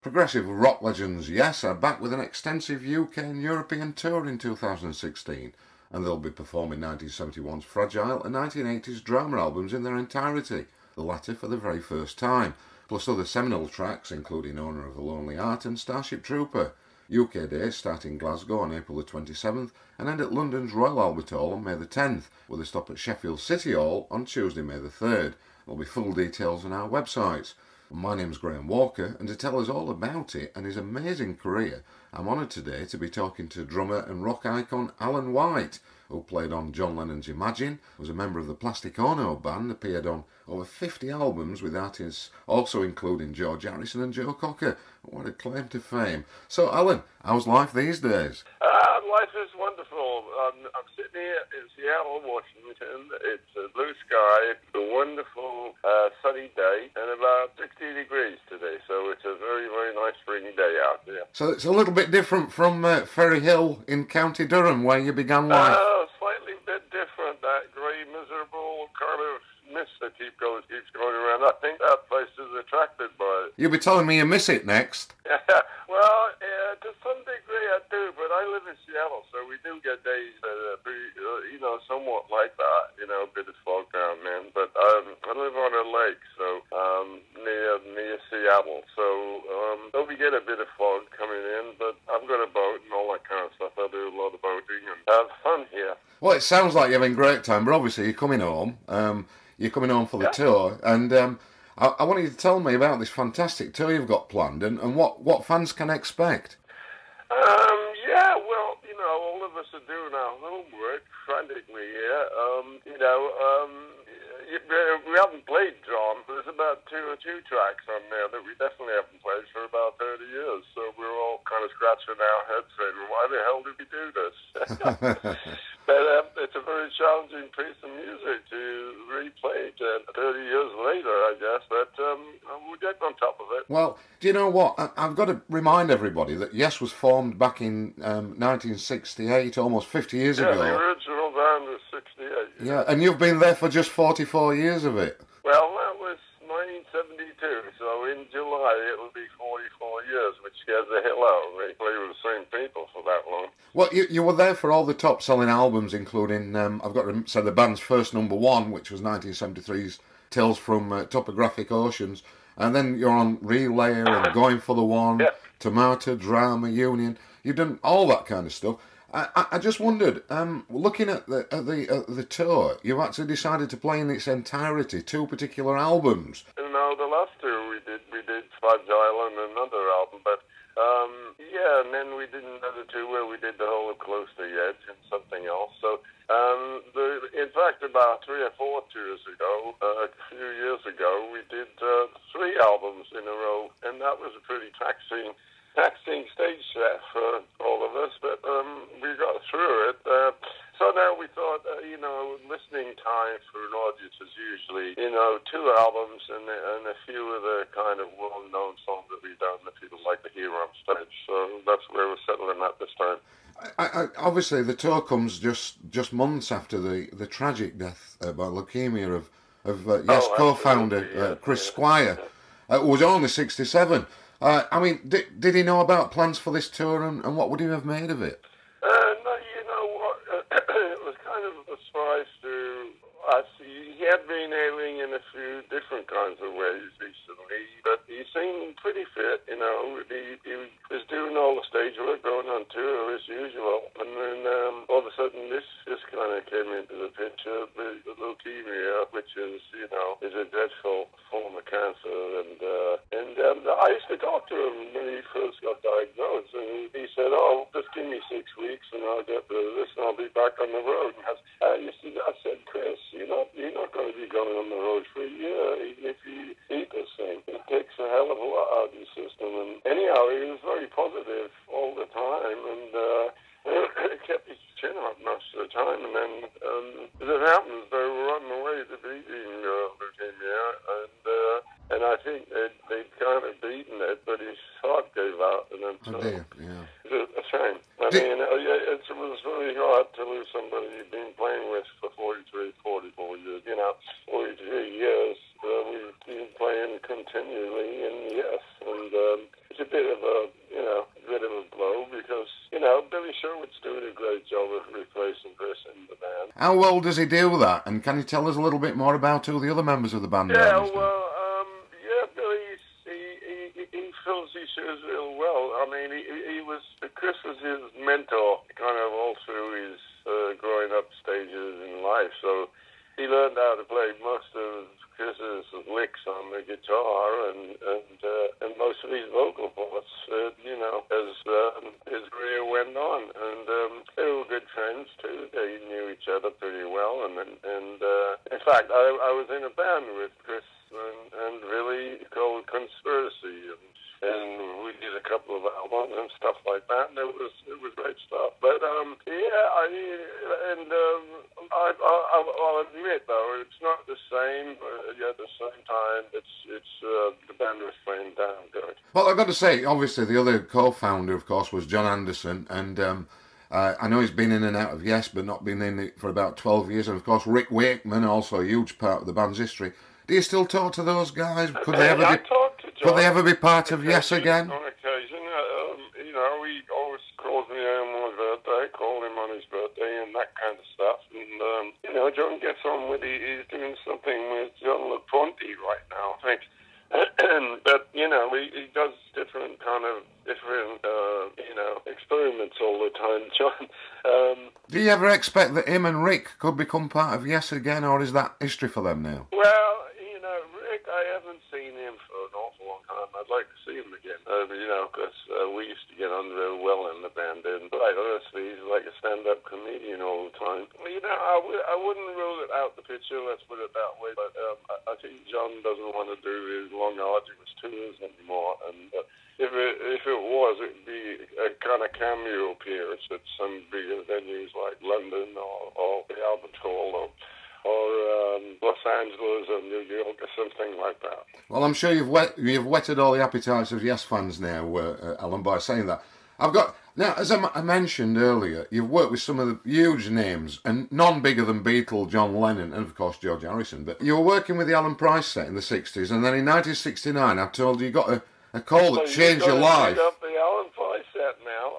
Progressive rock legends Yes are back with an extensive UK and European tour in 2016, and they'll be performing 1971's Fragile and 1980's Drama albums in their entirety, the latter for the very first time, plus other seminal tracks including Owner of a Lonely Heart and Starship Trooper. UK days start in Glasgow on April the 27th and end at London's Royal Albert Hall on May the 10th, with a stop at Sheffield City Hall on Tuesday, May the 3rd. There'll be full details on our websites. My name's Graham Walker, and to tell us all about it and his amazing career, I'm honoured today to be talking to drummer and rock icon Alan White, who played on John Lennon's Imagine, was a member of the Plastic Ono Band, appeared on over 50 albums with artists also including George Harrison and Joe Cocker. What a claim to fame. So Alan, how's life these days? Life is wonderful. I'm sitting here in Seattle, Washington. It's a blue sky, a wonderful sunny day, and about 60 degrees today. So it's a very, very nice spring day out there. So it's a little bit different from Ferry Hill in County Durham, where you began life. Slightly bit different. That grey, miserable kind of mist that keeps going around. I think that place is attracted by it. You'll be telling me you miss it next. Well, to some degree I do, but I live in Seattle, so we do get days that are pretty, somewhat like that, a bit of fog down then. But I live on a lake, so near Seattle, so though we get a bit of fog coming in, but I've got a boat and all that kind of stuff. I do a lot of boating and have fun here. Well, it sounds like you're having a great time, but obviously you're coming home. You're coming home for the tour, and I want you to tell me about this fantastic tour you've got planned and what fans can expect. All of us are doing our homework frantically here. We haven't played John, but there's about two tracks on there that we definitely haven't played for about 30 years. So we're all kind of scratching our heads saying, why the hell did we do this? But it's a very challenging piece of music to replay it 30 years later, I guess. But we'll get on top of it. Well, do you know what? I've got to remind everybody that Yes was formed back in 1968, almost 50 years ago. Yeah, the original band was 68. Yeah, and you've been there for just 44 years of it. Well, that was 1972, so in July it will be 44 years, which scares the hell out of me. Play with the same people for that long. Well, you were there for all the top-selling albums, including, I've got to say, the band's first number one, which was 1973's Tales from Topographic Oceans, and then you're on Relayer and Going for the One, Tomato, Drama, Union. You've done all that kind of stuff. I just wondered, looking at the tour, you've actually decided to play in its entirety 2 particular albums. No, the last 2 we did Fragile and another album, but and then we did another 2 where we did the whole of Close to the Edge and something else. So, in fact, about 3 or 4 tours ago, a few years ago, we did 3 albums in a row, and that was a pretty taxing stage set for all of us, but we got through it. So now we thought, listening time for an audience is usually, 2 albums and a few of the kind of well-known songs that we've done that people like to hear on stage. So that's where we're settling at this time. Obviously, the tour comes just months after the tragic death by leukemia of Yes co-founder Chris Squire, who was only 67. Did he know about plans for this tour, and what would he have made of it? No, you know what? It was kind of a surprise to us. He had been ailing in a few different kinds of ways recently, but he seemed pretty fit, He was doing all the stage work, going on tour as usual, and then all of a sudden this kind of came into the picture, the leukemia, which is, is a dreadful form of cancer, and I used to talk to him when he first got diagnosed, and he said, just give me 6 weeks and I'll get rid of this and I'll be back on the road. And I said, Chris, you're not going to be going on the road for a year, even if you eat this thing. It takes a hell of a lot out of your system. And anyhow, he was very positive all the time, and kept his chin up most of the time. And then, as it happens, they were on the way to beating leukemia, and I think they'd kind of beaten it, but his heart gave out, and then it's a shame. It was really hard to lose somebody you've been playing with for 43, 44 years. 43 years we've been playing continually, and and it's a bit Sherwood's doing a great job of replacing Chris in the band. How well does he do that? And can you tell us a little bit more about who the other members of the band are? Yeah, well, yeah, Billy, he fills his shoes real well. I mean, Chris was his mentor kind of all through his growing up stages in life. So he learned how to play most of Chris's licks on the guitar and most of his vocal parts, you know, as his career went on. And they were good friends too. They knew each other pretty well. And in fact, I was in a band with Chris and really called Conspiracy, and we did a couple of albums and stuff like that, and it was great stuff. But I'll admit though, it's not the same. But at the same time, it's the band was playing damn good. Well, I've got to say, obviously, the other co-founder, of course, was John Anderson, and I know he's been in and out of Yes, but not been in it for about 12 years. And of course, Rick Wakeman, also a huge part of the band's history. Do you still talk to those guys? Could they ever be part of Yes again? On occasion, you know, he always calls me on my birthday, call him on his birthday, and that kind of stuff. And you know, John gets on with it. He's doing something with John LaPonte right now, I think. But you know, he does different you know, experiments all the time, John. Do you ever expect that him and Rick could become part of Yes again, or is that history for them now? Well, you know, Rick, I haven't seen him for an awful long time. I'd like to see him again, you know, because we used to get on real well in the band. And quite honestly, he's like a stand-up comedian all the time. You know, I wouldn't rule it out the picture, let's put it that way. But I think John doesn't want to do his long, arduous tours anymore. And if it was, it'd be a kind of cameo appearance at some bigger venues like London or the Albert Hall or Los Angeles or New York or something like that. Well, I'm sure you've whetted all the appetites of Yes fans now, Alan, by saying that. Now, as I mentioned earlier, you've worked with some of the huge names, and none bigger than Beatle, John Lennon, and of course George Harrison. But you were working with the Alan Price set in the 60s, and then in 1969, I told you got a call that changed your life. Up the Alan Price set now.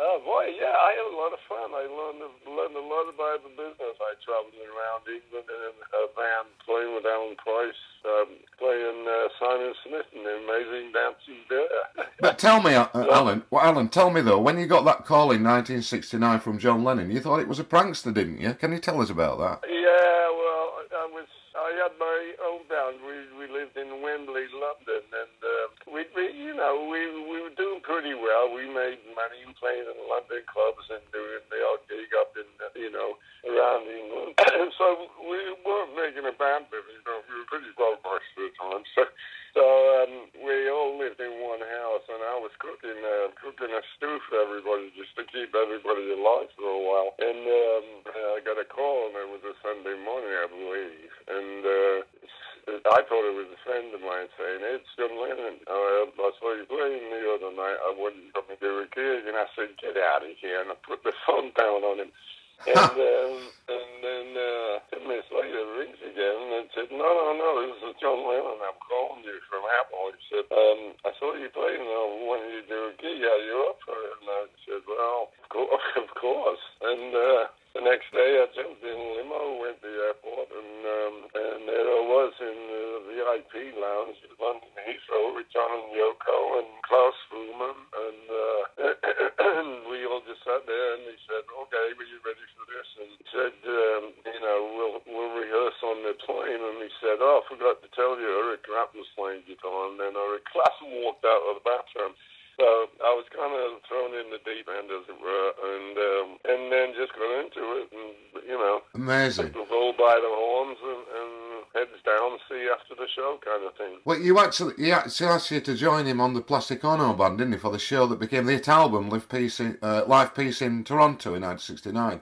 Oh boy, yeah, I had a lot of fun. I learned a lot about the business. I traveled around England in a van playing with Alan Price, playing Simon Smith and the Amazing Dancing Bear. But tell me, Alan, tell me though, when you got that call in 1969 from John Lennon, you thought it was a prankster, didn't you? Can you tell us about that? Yeah, well, I had my own band. We lived in Wembley, London, and we were doing pretty well. We made money playing in London clubs and doing the odd gig up in, you know, around England. So we weren't making a band living, but we were pretty well most of the time. So we all lived in one house, and I was cooking a stew for everybody just to keep everybody alive for a while. And I got a call, and it was a Sunday morning, I believe. And I thought it was a friend of mine saying, "It's John Lennon. I saw you playing the other night. I wouldn't come and do a gig." And I said, "Get out of here." And I put the phone down on him. And then 10 minutes later, it rings again and said, no, this is John Lennon. I'm calling you from Apple. He said, I saw you playing. I wanted you to do a gig. Are you up for it? And I said, well, of course. And the next day, I jumped in a limo, went to the airport, and there I was in the VIP lounge at London Heathrow with John and Yoko and Klaus Fuhrman, and we all just sat there, and he said, okay, were you ready for this? And he said, you know, we'll rehearse on the plane. And he said, oh, I forgot to tell you, Eric Clapton was playing guitar, and then Eric Clapton walked out of the bathroom. So I was kind of thrown in the deep end, as it were, and then just got into it, and, you know. Amazing. Took the bull by the horns and heads down, see you after the show kind of thing. Well, he actually asked you to join him on the Plastic Ono band, didn't he, for the show that became the hit album, Live Peace in Toronto in 1969.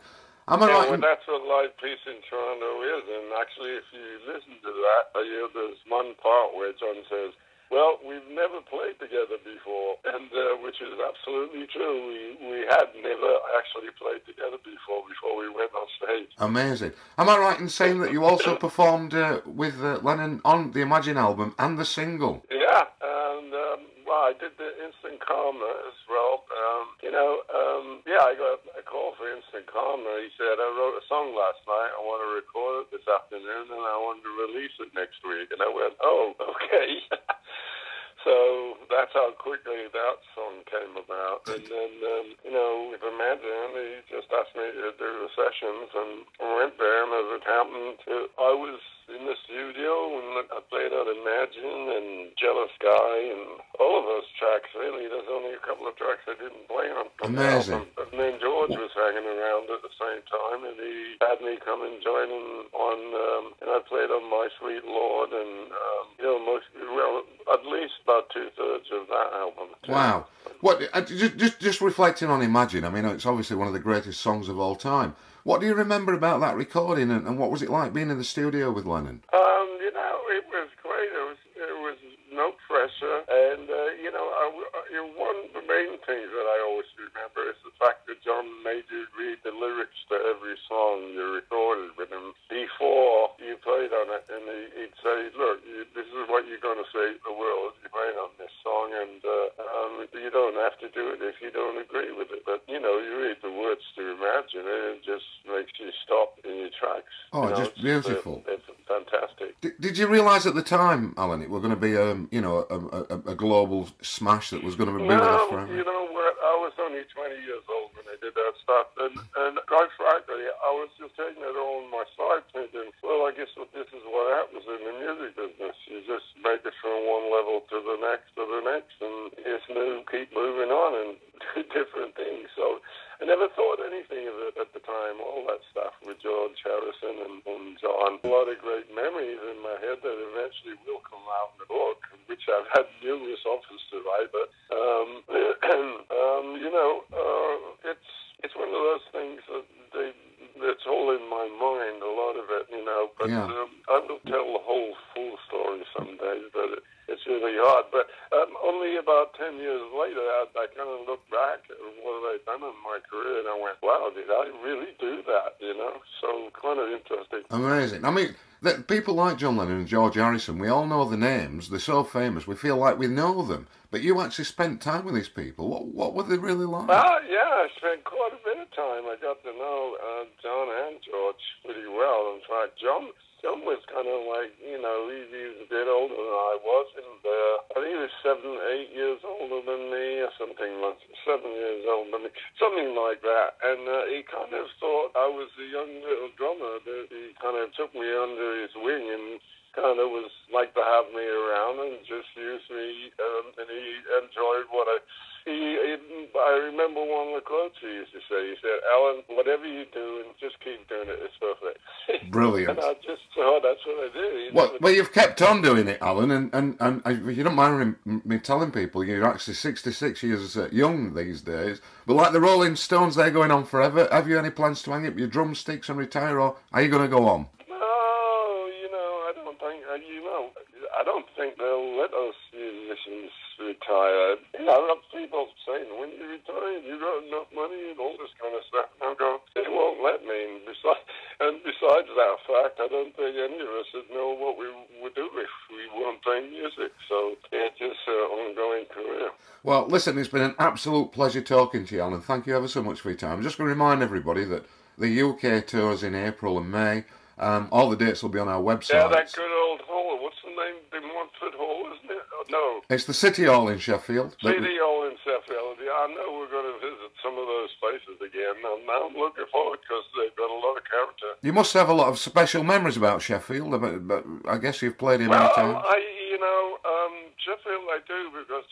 Am I right? Well, that's what Live Peace in Toronto is, and actually, if you listen to that, there's one part where John says, well, we've never played together before, and which is absolutely true. We had never actually played together before we went on stage. Amazing. Am I right in saying that you also performed with Lennon on the Imagine album and the single? Yeah, and well, I did the Instant Karma as well. Yeah, I got a call for Instant Karma. He said, I wrote a song last night. I want to record it this afternoon, and I want to release it next week. And I went, oh, okay. So that's how quickly that song came about. And then, with Imagine, he just asked me to do the sessions, and I went there, and as it happened, I was in the studio, and I played out Imagine and Jealous Guy, and all of those tracks, really. There's only a couple of tracks I didn't play on. Amazing. And then George was hanging around at the same time, and he had me come and join him on, and I played on My Sweet Lord, and, at least about 2/3 of that album. Wow. What? Just reflecting on Imagine, I mean, it's obviously one of the greatest songs of all time. What do you remember about that recording, and what was it like being in the studio with Lennon? It was great. It was no pressure, and one of the main things that I always remember is the fact that John made you read the lyrics to every song you recorded with him before you played on it, and he'd say, "Look, this is what you're going to say to the world. You played on this song, and you don't have to do it if you don't agree with it. But you read the words to Imagine, and it just makes you stop in your tracks." Oh, just beautiful. It's fantastic. Did you realise at the time, Alan, it was going to be a global smash that was going to be with us forever? You know what? I was only 20 years old when I did that stuff, and quite frankly, I was just taking it all on my side, thinking, well, I guess this is what happens in the music business. You just make it from one level to the next, and just keep moving on and do different things. So I never thought anything of it at the time, all that stuff with George Harrison and John. A lot of great memories in my head that eventually will come out in the book, which I've had numerous offers to write. But, it's one of those things that it's all in my mind, a lot of it, But Yeah. I will tell the whole full story some days, but it's really hard. But only about 10 years later, I kind of look back at what have I done in my career, and I went, wow, did I really do that, So kind of interesting. Amazing. I mean, people like John Lennon and George Harrison, we all know the names. They're so famous. We feel like we know them. But you actually spent time with these people. What were they really like? Yeah, I spent quite a bit of time. I got to know John and George pretty well. In fact, John was kind of like, he was a bit older than I was, and I think he was 7, 8 years older than me, or something like 7 years older than me, something like that. And he kind of thought I was a young little drummer. That he kind of took me under his wing and kind of was like to have me around and just use me, and he enjoyed what I remember one of the quotes he used to say. He said, "Alan, whatever you do, and just keep doing it. It's perfect." Brilliant. And I just thought that's what I did. Well, you've kept on doing it, Alan, and if you don't mind me telling people, you're actually 66 years young these days. But like the Rolling Stones, they're going on forever. Have you any plans to hang up your drumsticks and retire, or are you going to go on? I don't think they'll let us musicians retire. A lot of people saying, when you retire, you got enough money and all this kind of stuff. And I'm going, they won't let me. And besides that fact, I don't think any of us would know what we would do if we weren't playing music. So it's just an ongoing career. Well, listen, it's been an absolute pleasure talking to you, Alan. Thank you ever so much for your time. I'm just going to remind everybody that the UK tours in April and May. All the dates will be on our website. Yeah, that good old hall. What's the name? The Montfort Hall, isn't it? No. It's the City Hall in Sheffield. City Hall in Sheffield. Yeah, I know we're going to visit some of those places again. I'm looking forward because they've got a lot of character. You must have a lot of special memories about Sheffield, but I guess you've played in many times. Sheffield I do because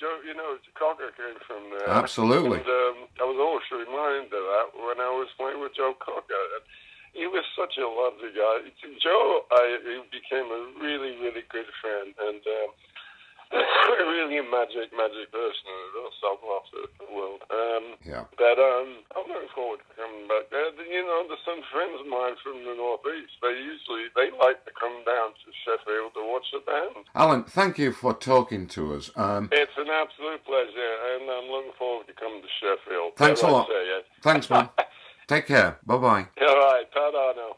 Cocker came from there. Absolutely. And I was always reminded of that when I was playing with Joe Cocker. He was such a lovely guy. Joe, he became a really, really good friend, and really a magic person. Also off the world. Yeah. But I'm looking forward to coming back there. There's some friends of mine from the Northeast. They like to come down to Sheffield to watch the band. Alan, thank you for talking to us. It's an absolute pleasure, and I'm looking forward to coming to Sheffield. Thanks a lot. Thanks, man. Take care. Bye-bye. All right. Ta-da now.